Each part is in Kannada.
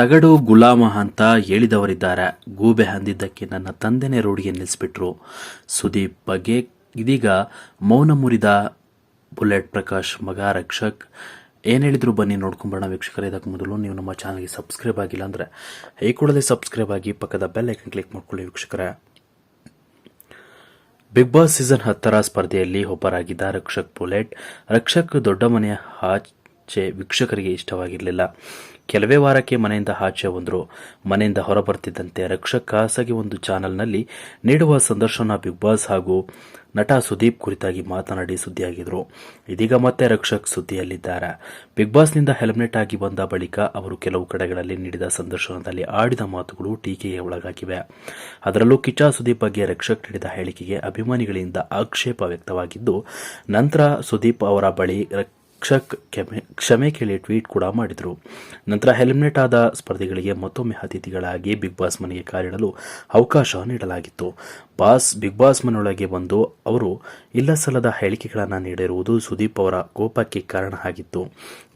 ತಗಡು ಗುಲಾಮ ಅಂತ ಹೇಳಿದವರಿದ್ದಾರೆ. ಗೂಬೆ ಅಂದಿದ್ದಕ್ಕೆ ನನ್ನ ತಂದೆನೇ ರೋಡಿಗೆ ನಿಲ್ಲಿಸ್ಬಿಟ್ರು. ಸುದೀಪ್ ಬಗ್ಗೆ ಇದೀಗ ಮೌನ ಮುರಿದ ಬುಲೆಟ್ ಪ್ರಕಾಶ್ ಮಗ ರಕ್ಷಕ್ ಏನು ಹೇಳಿದ್ರು ಬನ್ನಿ ನೋಡ್ಕೊಂಬರೋಣ ವೀಕ್ಷಕರೇ. ಇದಕ್ಕೆ ಮೊದಲು ನೀವು ನಮ್ಮ ಚಾನಲ್ಗೆ ಸಬ್ಸ್ಕ್ರೈಬ್ ಆಗಿಲ್ಲ ಅಂದರೆ ಈ ಕೂಡಲೇ ಸಬ್ಸ್ಕ್ರೈಬ್ ಆಗಿ ಪಕ್ಕದ ಬೆಲ್ ಐಕನ್ ಕ್ಲಿಕ್ ಮಾಡ್ಕೊಳ್ಳಿ ವೀಕ್ಷಕರೇ. ಬಿಗ್ ಬಾಸ್ ಸೀಸನ್ 10ರ ಸ್ಪರ್ಧೆಯಲ್ಲಿ ಒಬ್ಬರಾಗಿದ್ದ ರಕ್ಷಕ್ ಬುಲೆಟ್. ರಕ್ಷಕ್ ದೊಡ್ಡ ಮನೆಯ ಆಚೆ ವೀಕ್ಷಕರಿಗೆ ಇಷ್ಟವಾಗಿರಲಿಲ್ಲ. ಕೆಲವೇ ವಾರಕ್ಕೆ ಮನೆಯಿಂದ ಆಚೆ ಬಂದರು. ಮನೆಯಿಂದ ಹೊರಬರ್ತಿದ್ದಂತೆ ರಕ್ಷಕ್ ಖಾಸಗಿ ಒಂದು ಚಾನೆಲ್ನಲ್ಲಿ ನೀಡುವ ಸಂದರ್ಶನ ಬಿಗ್ ಬಾಸ್ ಹಾಗೂ ನಟ ಸುದೀಪ್ ಕುರಿತಾಗಿ ಮಾತನಾಡಿ ಸುದ್ದಿಯಾಗಿದ್ರು. ಇದೀಗ ಮತ್ತೆ ರಕ್ಷಕ್ ಸುದ್ದಿಯಲ್ಲಿದ್ದಾರೆ. ಬಿಗ್ ಬಾಸ್ನಿಂದ ಎಲಿಮಿನೇಟ್ ಆಗಿ ಬಂದ ಬಳಿಕ ಅವರು ಕೆಲವು ಕಡೆಗಳಲ್ಲಿ ನೀಡಿದ ಸಂದರ್ಶನದಲ್ಲಿ ಆಡಿದ ಮಾತುಗಳು ಟೀಕೆಗೆ ಒಳಗಾಗಿವೆ. ಅದರಲ್ಲೂ ಕಿಚ್ಚ ಸುದೀಪ್ ಬಗ್ಗೆ ರಕ್ಷಕ್ ನೀಡಿದ ಹೇಳಿಕೆಗೆ ಅಭಿಮಾನಿಗಳಿಂದ ಆಕ್ಷೇಪ ವ್ಯಕ್ತವಾಗಿದ್ದು, ನಂತರ ಸುದೀಪ್ ಅವರ ಬಳಿ ರಕ್ಷಕ್ ಕ್ಷಮೆ ಕೇಳಿ ಟ್ವೀಟ್ ಕೂಡ ಮಾಡಿದರು. ನಂತರ ಎಲಿಮಿನೇಟ್ ಆದ ಸ್ಪರ್ಧಿಗಳಿಗೆ ಮತ್ತೊಮ್ಮೆ ಅತಿಥಿಗಳಾಗಿ ಬಿಗ್ ಬಾಸ್ ಮನೆಗೆ ಕಾಲಿಡಲು ಅವಕಾಶ ನೀಡಲಾಗಿತ್ತು. ಬಿಗ್ ಬಾಸ್ ಮನೆಯೊಳಗೆ ಬಂದು ಅವರು ಇಲ್ಲಸಲ್ಲದ ಹೇಳಿಕೆಗಳನ್ನು ನೀಡಿರುವುದು ಸುದೀಪ್ ಅವರ ಕೋಪಕ್ಕೆ ಕಾರಣ ಆಗಿತ್ತು.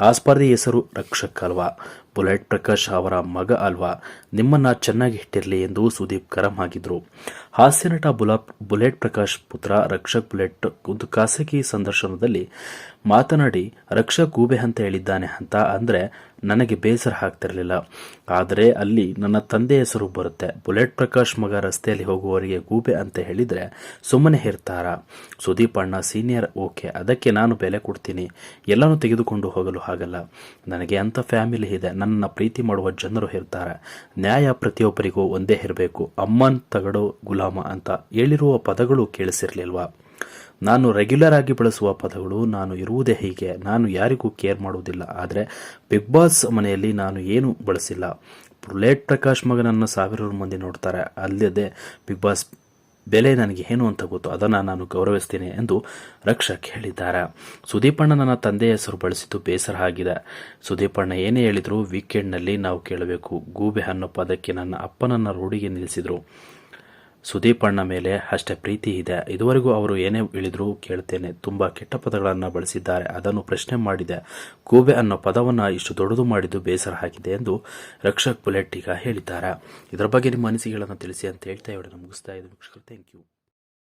ಆ ಸ್ಪರ್ಧಿ ಹೆಸರು ರಕ್ಷಕ್ ಅಲ್ವಾ, ಬುಲೆಟ್ ಪ್ರಕಾಶ್ ಅವರ ಮಗ ಅಲ್ವಾ, ನಿಮ್ಮನ್ನ ಚೆನ್ನಾಗಿ ಇಟ್ಟಿರಲಿ ಎಂದು ಸುದೀಪ್ ಗರಂ ಆಗಿದ್ರು. ಹಾಸ್ಯ ನಟ ಬುಲೆಟ್ ಪ್ರಕಾಶ್ ಪುತ್ರ ರಕ್ಷಕ್ ಬುಲೆಟ್ ಒಂದು ಖಾಸಗಿ ಸಂದರ್ಶನದಲ್ಲಿ ಮಾತನಾಡಿ ರಕ್ಷಕ್ ಗೂಬೆ ಅಂತ ಹೇಳಿದ್ದಾನೆ ಅಂತ ಅಂದ್ರೆ ನನಗೆ ಬೇಸರ ಆಗ್ತಿರಲಿಲ್ಲ. ಆದರೆ ಅಲ್ಲಿ ನನ್ನ ತಂದೆ ಹೆಸರು ಬರುತ್ತೆ. ಬುಲೆಟ್ ಪ್ರಕಾಶ್ ಮಗ ರಸ್ತೆಯಲ್ಲಿ ಹೋಗುವವರಿಗೆ ಗೂಬೆ ಅಂತ ಹೇಳಿದ್ರೆ ಸುಮ್ಮನೆ ಇರ್ತಾರ? ಸುದೀಪ್ ಅಣ್ಣ ಸೀನಿಯರ್, ಓಕೆ, ಅದಕ್ಕೆ ನಾನು ಬೆಲೆ ಕೊಡ್ತೀನಿ. ಎಲ್ಲನೂ ತೆಗೆದುಕೊಂಡು ಹೋಗಲು ಆಗಲ್ಲ. ನನಗೆ ಅಂತ ಫ್ಯಾಮಿಲಿ ಇದೆ. ನನ್ನ ಪ್ರೀತಿ ಮಾಡುವ ಜನರು ಇರ್ತಾರೆ. ನ್ಯಾಯ ಪ್ರತಿಯೊಬ್ಬರಿಗೂ ಒಂದೇ ಇರಬೇಕು. ಅಮ್ಮನ್ ತಗಡು ಗುಲಾಮ ಅಂತ ಹೇಳಿರುವ ಪದಗಳು ಕೇಳಿಸಿರ್ಲಿಲ್ವಾ? ನಾನು ರೆಗ್ಯುಲರ್ ಆಗಿ ಬಳಸುವ ಪದಗಳು. ನಾನು ಇರುವುದೇ ಹೀಗೆ. ನಾನು ಯಾರಿಗೂ ಕೇರ್ ಮಾಡುವುದಿಲ್ಲ. ಆದರೆ ಬಿಗ್ ಬಾಸ್ ಮನೆಯಲ್ಲಿ ನಾನು ಏನು ಬಳಸಿಲ್ಲ. ಬುಲೆಟ್ ಪ್ರಕಾಶ್ ಮಗನನ್ನು ಸಾವಿರಾರು ಮಂದಿ ನೋಡ್ತಾರೆ. ಅಲ್ಲದೆ ಬಿಗ್ ಬಾಸ್ ಬೆಲೆ ನನಗೆ ಏನು ಅಂತ ಗೊತ್ತು. ಅದನ್ನು ನಾನು ಗೌರವಿಸ್ತೀನಿ ಎಂದು ರಕ್ಷಕ್ ಹೇಳಿದ್ದಾರೆ. ಸುದೀಪಣ್ಣ ನನ್ನ ತಂದೆಯ ಹೆಸರು ಬಳಸಿದ್ದು ಬೇಸರ ಆಗಿದೆ. ಸುದೀಪಣ್ಣ ಏನೇ ಹೇಳಿದ್ರು ವೀಕೆಂಡ್ನಲ್ಲಿ ನಾವು ಕೇಳಬೇಕು. ಗೂಬೆ ಅನ್ನೋ ಪದಕ್ಕೆ ನನ್ನ ಅಪ್ಪನನ್ನ ರೋಡಿಗೆ ನಿಲ್ಲಿಸಿದ್ರು. ಸುದೀಪಣ್ಣ ಮೇಲೆ ಅಷ್ಟೇ ಪ್ರೀತಿ ಇದೆ. ಇದುವರೆಗೂ ಅವರು ಏನೇ ಹೇಳಿದ್ರು ಕೇಳ್ತೇನೆ. ತುಂಬಾ ಕೆಟ್ಟ ಪದಗಳನ್ನು ಬಳಸಿದ್ದಾರೆ. ಅದನ್ನು ಪ್ರಶ್ನೆ ಮಾಡಿದೆ. ಗೂಬೆ ಅನ್ನೋ ಪದವನ್ನು ಇಷ್ಟು ದೊಡ್ಡದು ಮಾಡಿದ್ದು ಬೇಸರ ಆಗಿದೆ ಎಂದು ರಕ್ಷಕ್ ಬುಲೆಟ್ ಈಗ ಹೇಳಿದ್ದಾರೆ. ಇದರ ಬಗ್ಗೆ ನಿಮ್ಮ ಅನಿಸಿಕೆಗಳನ್ನು ತಿಳಿಸಿ ಅಂತ ಹೇಳ್ತಾ ಮುಗಿಸ್ತಾ ಇದ್ದೀನಿ. Thank you.